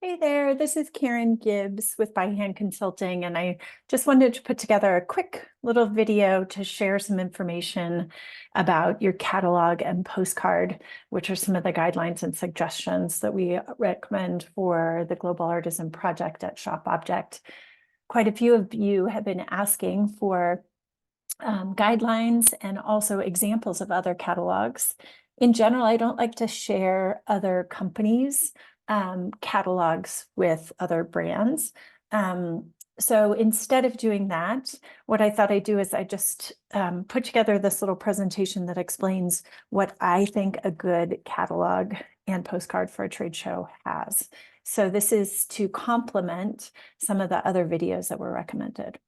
Hey there, this is Karen Gibbs with By Hand Consulting, and I just wanted to put together a quick little video to share some information about your catalog and postcard, which are some of the guidelines and suggestions that we recommend for the Global Artisan Project at Shop Object. Quite a few of you have been asking for guidelines and also examples of other catalogs. In general, I don't like to share other companies' catalogs with other brands. So instead of doing that, what I thought I'd do is I just put together this little presentation that explains what I think a good catalog and postcard for a trade show has. So this is to complement some of the other videos that were recommended.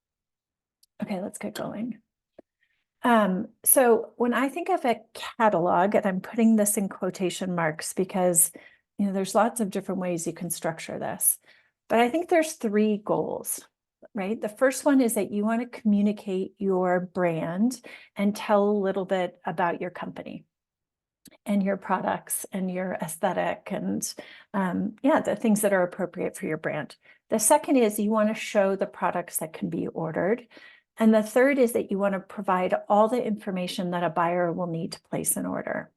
Okay, let's get going. So when I think of a catalog, and I'm putting this in quotation marks because there's lots of different ways you can structure this, but I think there's three goals, right? The first one is that you want to communicate your brand and tell a little bit about your company and your products and your aesthetic and the things that are appropriate for your brand. The second is you want to show the products that can be ordered. And the third is that you want to provide all the information that a buyer will need to place an order.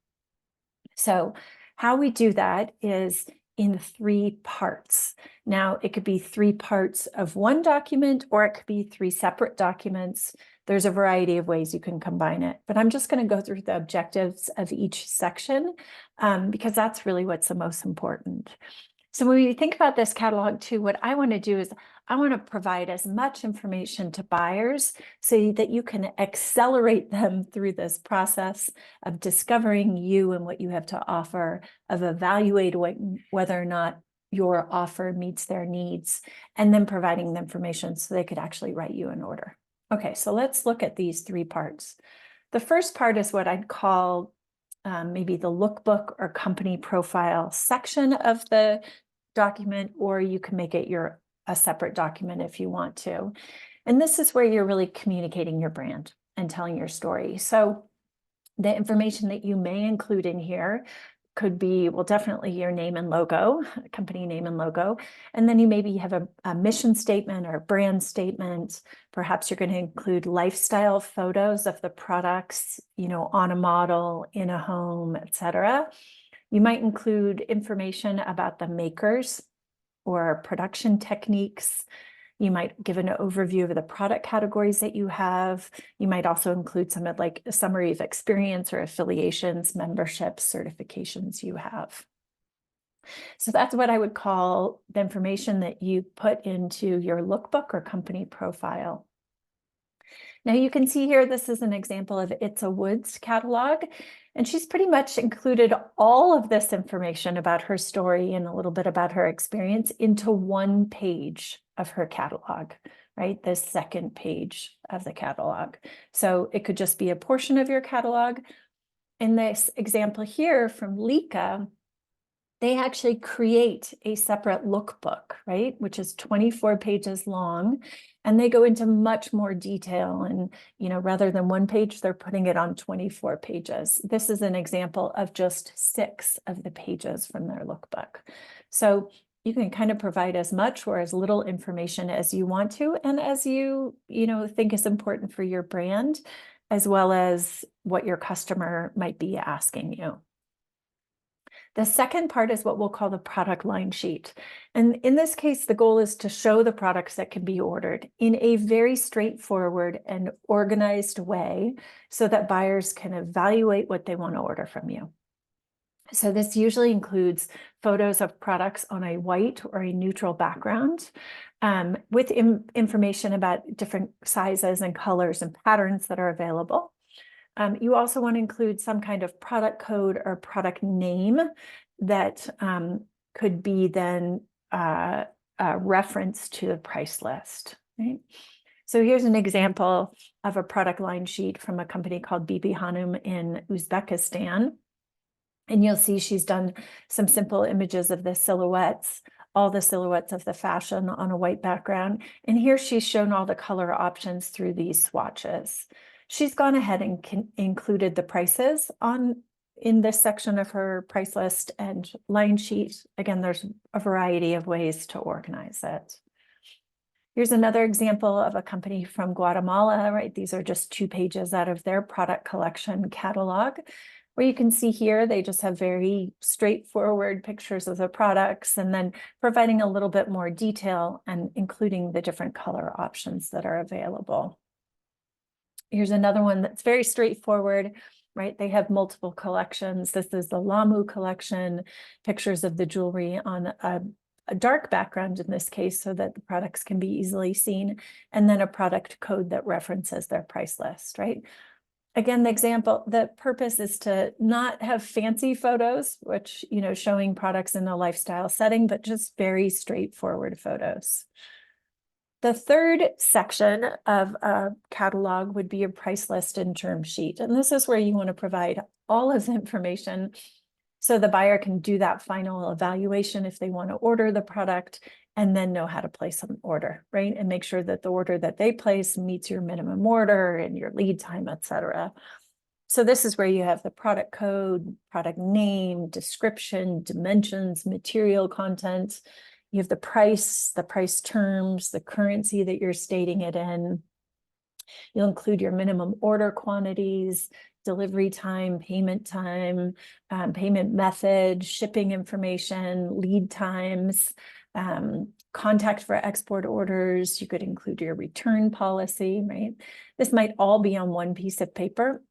So how we do that is in three parts. Now, it could be three parts of one document, or it could be three separate documents. There's a variety of ways you can combine it, but I'm just going to go through the objectives of each section because that's really what's the most important. So when we think about this catalog too, what I want to do is I want to provide as much information to buyers so that you can accelerate them through this process of discovering you and what you have to offer, of evaluating whether or not your offer meets their needs, and then providing them information so they could actually write you an order. Okay, so let's look at these three parts. The first part is what I'd call maybe the lookbook or company profile section of the document, or you can make it a separate document if you want to. And this is where you're really communicating your brand and telling your story. So the information that you may include in here could be, well, definitely your name and logo, company name and logo. And then you maybe have a mission statement or a brand statement. Perhaps you're going to include lifestyle photos of the products, on a model, in a home, etc. You might include information about the makers or production techniques. You might give an overview of the product categories that you have. You might also include some of like a summary of experience or affiliations, memberships, certifications you have. So that's what I would call the information that you put into your lookbook or company profile. Now you can see here, this is an example of It's a Woods catalog, and she's pretty much included all of this information about her story and a little bit about her experience into one page of her catalog, right? The second page of the catalog. So it could just be a portion of your catalog. In this example here from Lika, they actually create a separate lookbook, right? Which is 24 pages long. And they go into much more detail. And, rather than one page, they're putting it on 24 pages. This is an example of just 6 of the pages from their lookbook. So you can kind of provide as much or as little information as you want to, and as you think is important for your brand, as well as what your customer might be asking you. The second part is what we'll call the product line sheet. And in this case, the goal is to show the products that can be ordered in a very straightforward and organized way so that buyers can evaluate what they want to order from you. So this usually includes photos of products on a white or a neutral background with information about different sizes and colors and patterns that are available. You also want to include some kind of product code or product name that could be then a reference to the price list, right? So here's an example of a product line sheet from a company called Bibi Hanum in Uzbekistan. And you'll see she's done some simple images of the silhouettes, all the silhouettes of the fashion on a white background. And here she's shown all the color options through these swatches. She's gone ahead and included the prices on in this section of her price list and line sheet, again, there's a variety of ways to organize it. Here's another example of a company from Guatemala, right? These are just 2 pages out of their product collection catalog, where you can see here, they just have very straightforward pictures of the products and then providing a little bit more detail and including the different color options that are available. Here's another one that's very straightforward, right? They have multiple collections. This is the Lamu collection, pictures of the jewelry on a dark background in this case, so that the products can be easily seen, and then a product code that references their price list, right? Again, the purpose is to not have fancy photos, which, showing products in a lifestyle setting, but just very straightforward photos. The third section of a catalog would be a price list and term sheet. And this is where you want to provide all of the information so the buyer can do that final evaluation if they want to order the product and then know how to place an order, right? And make sure that the order that they place meets your minimum order and your lead time, et cetera. So this is where you have the product code, product name, description, dimensions, material content. You have the price terms, the currency that you're stating it in. You'll include your minimum order quantities, delivery time, payment method, shipping information, lead times, contact for export orders. You could include your return policy, right? This might all be on one piece of paper,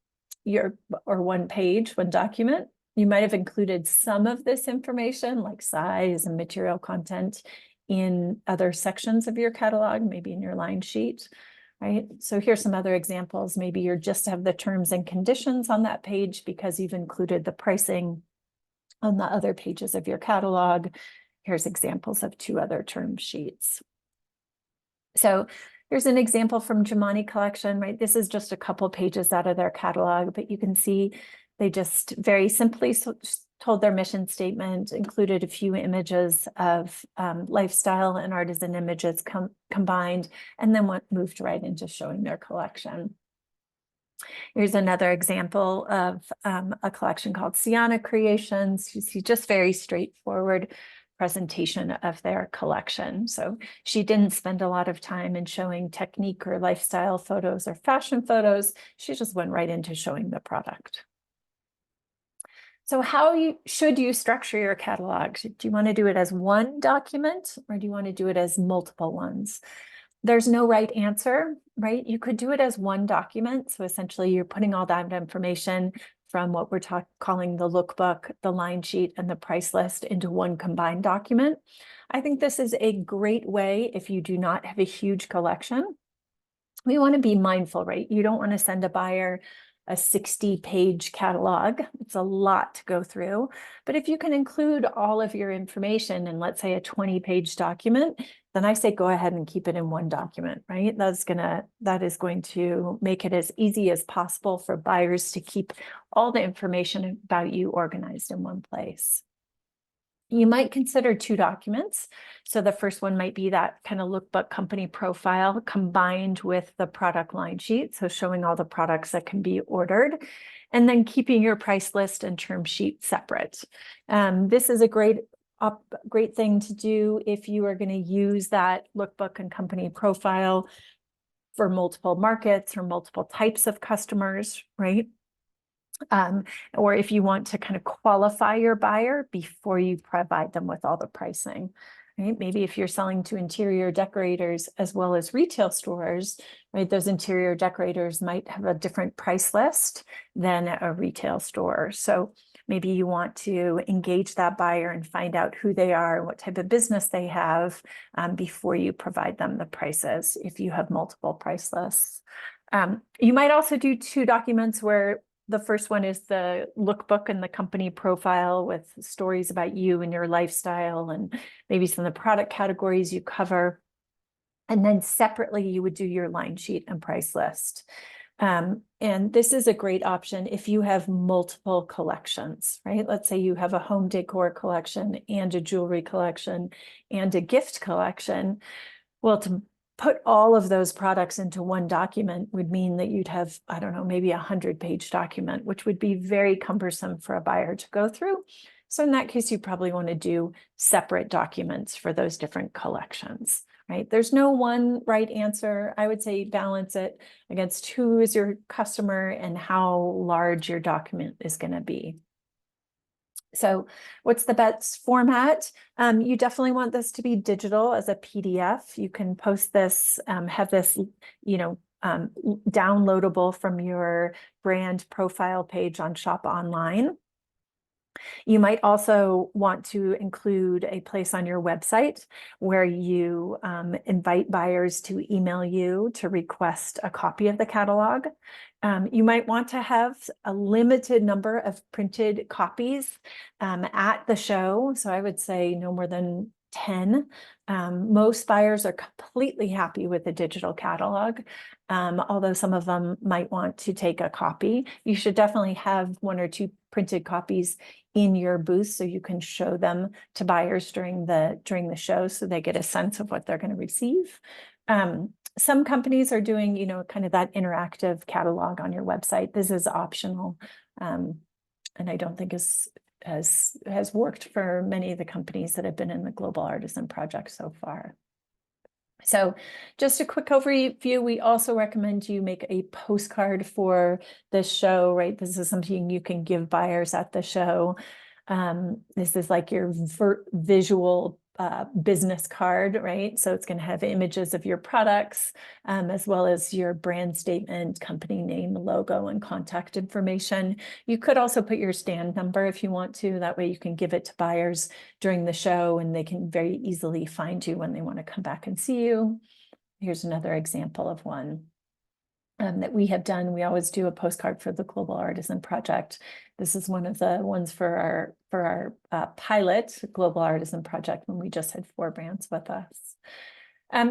or one page, one document. You might have included some of this information, like size and material content, in other sections of your catalog, maybe in your line sheet, right? So here's some other examples. Maybe you just have the terms and conditions on that page because you've included the pricing on the other pages of your catalog. Here's examples of 2 other term sheets. So here's an example from Jumani Collection, right? This is just a couple pages out of their catalog, but you can see they just very simply told their mission statement, included a few images of lifestyle and artisan images combined, and then moved right into showing their collection. Here's another example of a collection called Sienna Creations. You see just very straightforward presentation of their collection. So she didn't spend a lot of time in showing technique or lifestyle photos or fashion photos. She just went right into showing the product. So how should you structure your catalog? Do you want to do it as one document, or do you want to do it as multiple ones? There's no right answer, right? You could do it as one document. So essentially you're putting all that information from what we're calling the lookbook, the line sheet, and the price list into one combined document. I think this is a great way if you do not have a huge collection. We want to be mindful, right? You don't want to send a buyer a 60-page catalog. It's a lot to go through. But if you can include all of your information in, let's say, a 20-page document, then I say go ahead and keep it in one document, right? That is going to make it as easy as possible for buyers to keep all the information about you organized in one place. You might consider 2 documents. So the first one might be that kind of lookbook company profile combined with the product line sheet. So showing all the products that can be ordered, and then keeping your price list and term sheet separate. This is a great thing to do if you are going to use that lookbook and company profile for multiple markets or multiple types of customers, right? Or if you want to kind of qualify your buyer before you provide them with all the pricing, right? Maybe if you're selling to interior decorators as well as retail stores, right? Those interior decorators might have a different price list than a retail store. So maybe you want to engage that buyer and find out who they are, what type of business they have before you provide them the prices if you have multiple price lists. You might also do 2 documents where the first one is the lookbook and the company profile with stories about you and your lifestyle and maybe some of the product categories you cover. And then separately, you would do your line sheet and price list. And this is a great option if you have multiple collections, right? Let's say you have a home decor collection and a jewelry collection and a gift collection. Well, to put all of those products into one document would mean that you'd have, I don't know, maybe 100-page document, which would be very cumbersome for a buyer to go through. So in that case, you probably want to do separate documents for those different collections, right? There's no one right answer. I would say balance it against who is your customer and how large your document is going to be. So what's the best format? You definitely want this to be digital as a PDF. You can post this, have this, downloadable from your brand profile page on Shop Online. You might also want to include a place on your website where you invite buyers to email you to request a copy of the catalog. You might want to have a limited number of printed copies at the show. So I would say no more than 10. Most buyers are completely happy with the digital catalog, although some of them might want to take a copy. You should definitely have 1 or 2 printed copies in your booth so you can show them to buyers during the show so they get a sense of what they're going to receive. Some companies are doing, kind of that interactive catalog on your website. This is optional, and I don't think has worked for many of the companies that have been in the Global Artisan Project so far. So just a quick overview, we also recommend you make a postcard for this show, right? This is something you can give buyers at the show. This is like your visual business card, right? So it's going to have images of your products, as well as your brand statement, company name, logo, and contact information. You could also put your stand number if you want to. That way you can give it to buyers during the show and they can very easily find you when they want to come back and see you. Here's another example of one that we have done. We always do a postcard for the Global Artisan Project. This is one of the ones for our pilot Global Artisan Project when we just had 4 brands with us.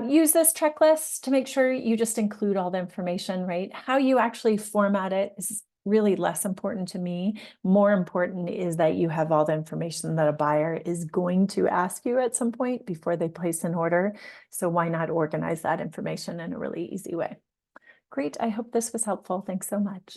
Use this checklist to make sure you just include all the information, right? How you actually format it is really less important to me. More important is that you have all the information that a buyer is going to ask you at some point before they place an order. So why not organize that information in a really easy way? Great. I hope this was helpful. Thanks so much.